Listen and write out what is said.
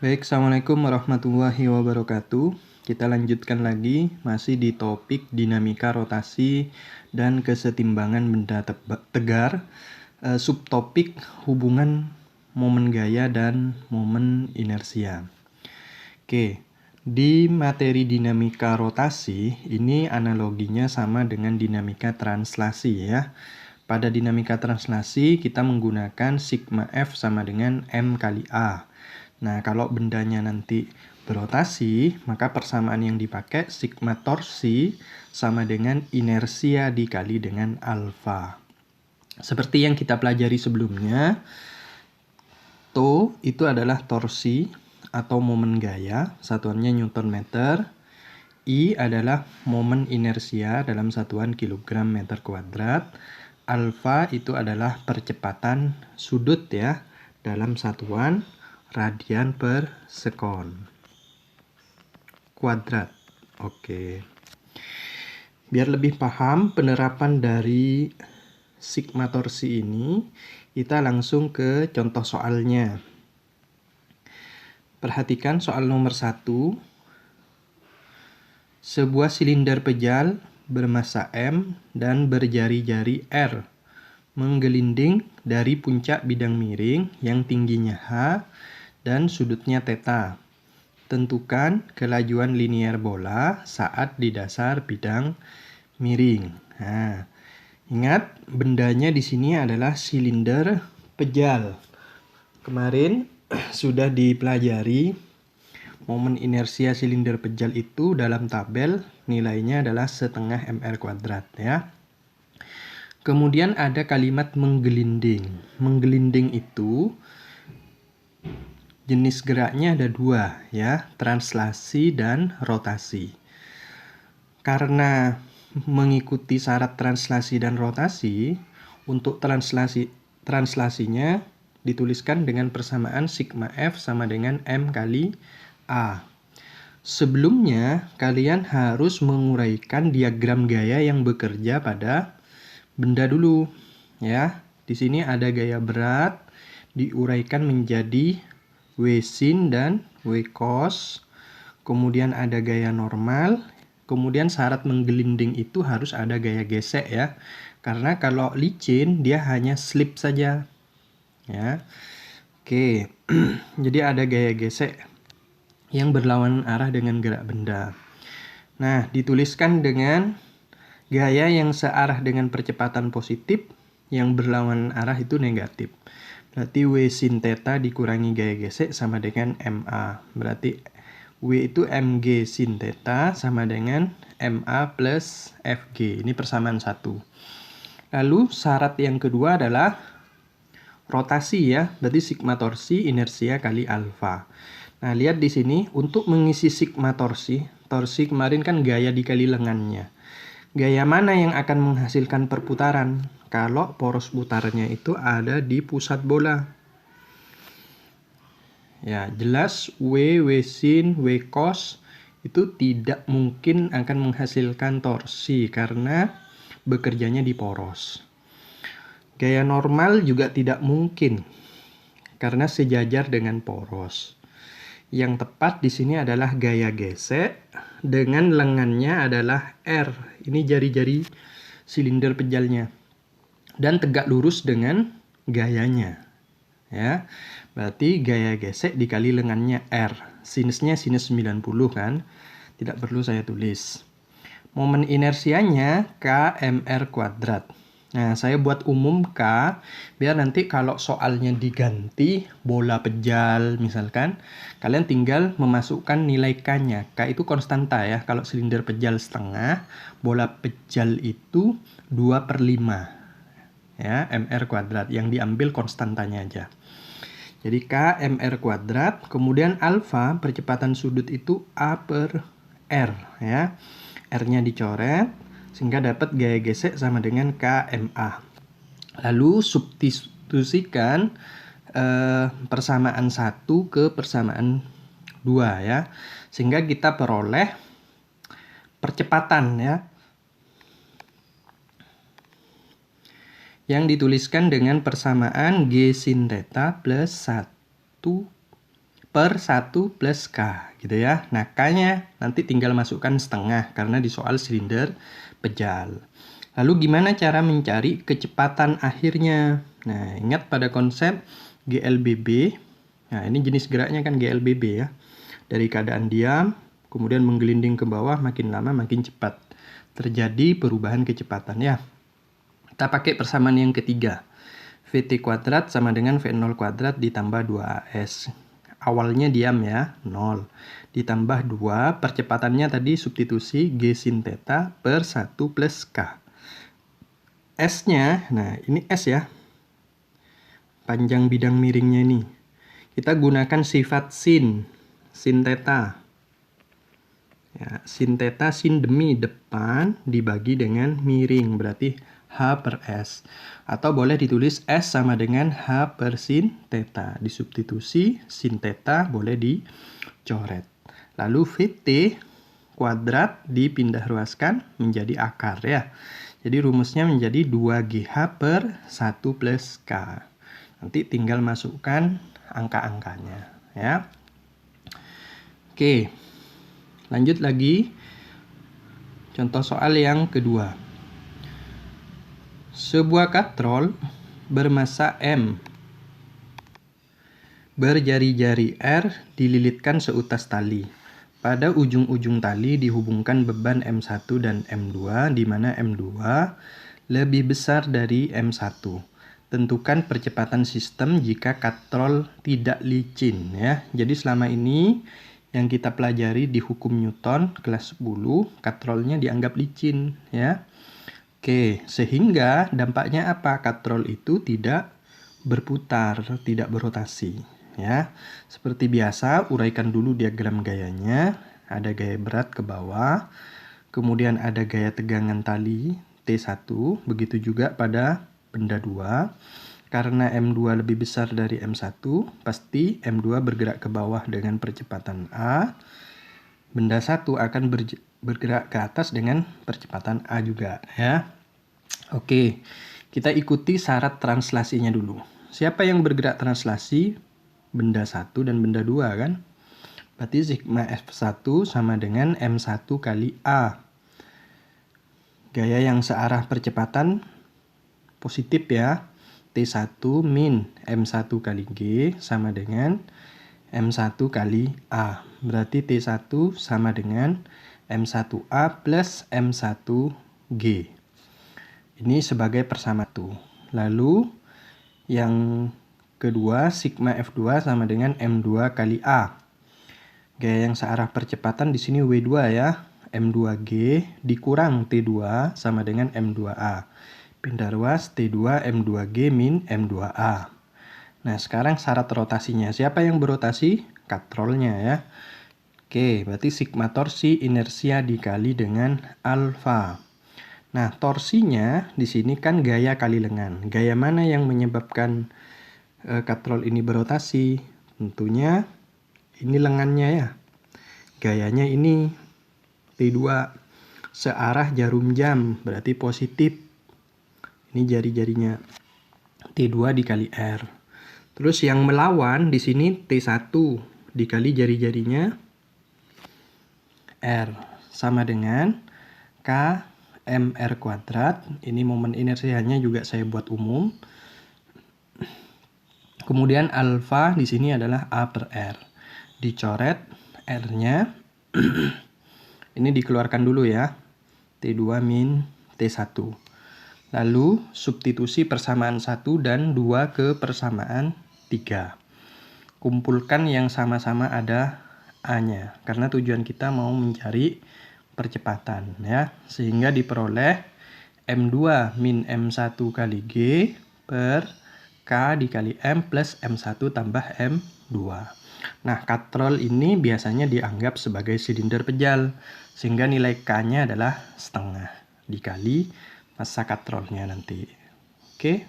Baik, Assalamualaikum warahmatullahi wabarakatuh. Kita lanjutkan lagi, masih di topik dinamika rotasi dan kesetimbangan benda tegar. Subtopik hubungan momen gaya dan momen inersia. Oke, di materi dinamika rotasi, ini analoginya sama dengan dinamika translasi ya. Pada dinamika translasi, kita menggunakan sigma F sama dengan M kali A. Nah, kalau bendanya nanti berotasi, maka persamaan yang dipakai sigma torsi sama dengan inersia dikali dengan alfa. Seperti yang kita pelajari sebelumnya, Tau itu adalah torsi atau momen gaya, satuannya Newton meter. I adalah momen inersia dalam satuan kilogram meter kuadrat. Alfa itu adalah percepatan sudut ya, dalam satuan radian per sekon kuadrat. Oke. Biar lebih paham penerapan dari sigma torsi ini, kita langsung ke contoh soalnya. Perhatikan soal nomor 1. Sebuah silinder pejal bermasa M dan berjari-jari R menggelinding dari puncak bidang miring yang tingginya H dan sudutnya θ. Tentukan kelajuan linier bola saat di dasar bidang miring. Nah, ingat bendanya di sini adalah silinder pejal. Kemarin sudah dipelajari momen inersia silinder pejal itu dalam tabel nilainya adalah setengah mr kuadrat ya. Kemudian ada kalimat menggelinding. Menggelinding itu jenis geraknya ada dua ya, translasi dan rotasi. Karena mengikuti syarat translasi dan rotasi, untuk translasinya dituliskan dengan persamaan sigma F sama dengan M kali A. Sebelumnya, kalian harus menguraikan diagram gaya yang bekerja pada benda dulu ya. Di sini ada gaya berat diuraikan menjadi W sin dan W cos. Kemudian ada gaya normal. Kemudian syarat menggelinding itu harus ada gaya gesek ya. Karena kalau licin dia hanya slip saja. Ya. Oke. Jadi ada gaya gesek yang berlawanan arah dengan gerak benda. Nah, dituliskan dengan gaya yang searah dengan percepatan positif, yang berlawanan arah itu negatif. Berarti W sin θ dikurangi gaya gesek sama dengan MA. Berarti W itu MG sin θ sama dengan MA plus FG. Ini persamaan 1. Lalu syarat yang kedua adalah rotasi ya. Berarti sigma torsi inersia kali alfa. Nah, lihat di sini untuk mengisi sigma torsi kemarin kan gaya dikali lengannya. Gaya mana yang akan menghasilkan perputaran? Kalau poros putarnya itu ada di pusat bola. Ya, jelas W sin, W cos itu tidak mungkin akan menghasilkan torsi karena bekerjanya di poros. Gaya normal juga tidak mungkin karena sejajar dengan poros. Yang tepat di sini adalah gaya gesek dengan lengannya adalah R. Ini jari-jari silinder pejalnya. Dan tegak lurus dengan gayanya. Ya. Berarti gaya gesek dikali lengannya R. Sinusnya sinus 90 kan. Tidak perlu saya tulis. Momen inersianya kmr kuadrat. Nah, saya buat umum K, biar nanti kalau soalnya diganti bola pejal misalkan, kalian tinggal memasukkan nilai K-nya. K itu konstanta ya, kalau silinder pejal setengah, bola pejal itu 2/5. Ya, mr kuadrat, yang diambil konstantanya aja. Jadi K mr kuadrat, kemudian alfa percepatan sudut itu A/R ya. R-nya dicoret sehingga dapat gaya gesek sama dengan KMA. Lalu substitusikan persamaan 1 ke persamaan 2 ya. Sehingga kita peroleh percepatan ya. Yang dituliskan dengan persamaan G sin θ plus 1 per 1 plus K gitu ya. Nah, K-nya nanti tinggal masukkan setengah karena di soal silinder pejal. Lalu gimana cara mencari kecepatan akhirnya? Nah, ingat pada konsep GLBB. Nah, ini jenis geraknya kan GLBB ya. Dari keadaan diam, kemudian menggelinding ke bawah, makin lama makin cepat. Terjadi perubahan kecepatan ya. Kita pakai persamaan yang ketiga. VT kuadrat sama dengan V0 kuadrat ditambah 2AS. Awalnya diam ya, 0. Ditambah 2, percepatannya tadi substitusi G sin theta per 1 plus K. S-nya, nah ini S ya. Panjang bidang miringnya ini. Kita gunakan sifat sin theta. Ya, sin theta, sin demi depan dibagi dengan miring, berarti H per S. Atau boleh ditulis S sama dengan H per sin theta. Disubstitusi, sin theta boleh dicoret. Lalu VT kuadrat dipindah ruaskan menjadi akar ya. Jadi rumusnya menjadi 2GH per 1 plus K. Nanti tinggal masukkan angka-angkanya ya. Oke, lanjut lagi. Contoh soal yang kedua. Sebuah katrol bermassa M berjari-jari R dililitkan seutas tali. Pada ujung-ujung tali dihubungkan beban M1 dan M2, di mana M2 lebih besar dari M1. Tentukan percepatan sistem jika katrol tidak licin ya. Jadi selama ini yang kita pelajari di hukum Newton kelas 10, katrolnya dianggap licin ya. Oke, sehingga dampaknya apa? Katrol itu tidak berputar, tidak berotasi ya. Seperti biasa, uraikan dulu diagram gayanya. Ada gaya berat ke bawah, kemudian ada gaya tegangan tali T1, begitu juga pada benda 2. Karena M2 lebih besar dari M1, pasti M2 bergerak ke bawah dengan percepatan A. Benda 1 akan bergerak ke atas dengan percepatan A juga ya. Oke, kita ikuti syarat translasinya dulu. Siapa yang bergerak translasi? Benda 1 dan benda 2 kan? Berarti sigma F1 sama dengan M1 kali A. Gaya yang searah percepatan positif ya. T1 min M1 kali G sama dengan M1 kali A. Berarti T1 sama dengan M1A plus M1G. Ini sebagai persamaatu. Lalu yang kedua, sigma F2 sama dengan M2 kali A. Gaya yang searah percepatan di sini W2 ya. M2G dikurang T2 sama dengan M2A. Pindah ruas T2 M2G min M2A. Nah, sekarang syarat rotasinya. Siapa yang berotasi? Katrolnya ya. Oke, berarti sigma torsi inersia dikali dengan alfa. Nah, torsinya di sini kan gaya kali lengan. Gaya mana yang menyebabkan katrol ini berotasi? Tentunya ini lengannya ya. Gayanya ini T2 searah jarum jam, berarti positif. Ini jari-jarinya. T2 dikali R. Terus yang melawan di sini T1 dikali jari-jarinya R sama dengan K MR kuadrat. Ini momen inersianya juga saya buat umum. Kemudian alfa di sini adalah A per R. Dicoret R-nya. Ini dikeluarkan dulu ya. T2 min T1. Lalu substitusi persamaan 1 dan 2 ke persamaan 3. Kumpulkan yang sama-sama ada A-nya. Karena tujuan kita mau mencari percepatan ya, sehingga diperoleh M2 min M1 kali G per K dikali M plus M1 tambah M2. Nah, katrol ini biasanya dianggap sebagai silinder pejal, sehingga nilai K-nya adalah setengah dikali massa katrolnya nanti. Oke.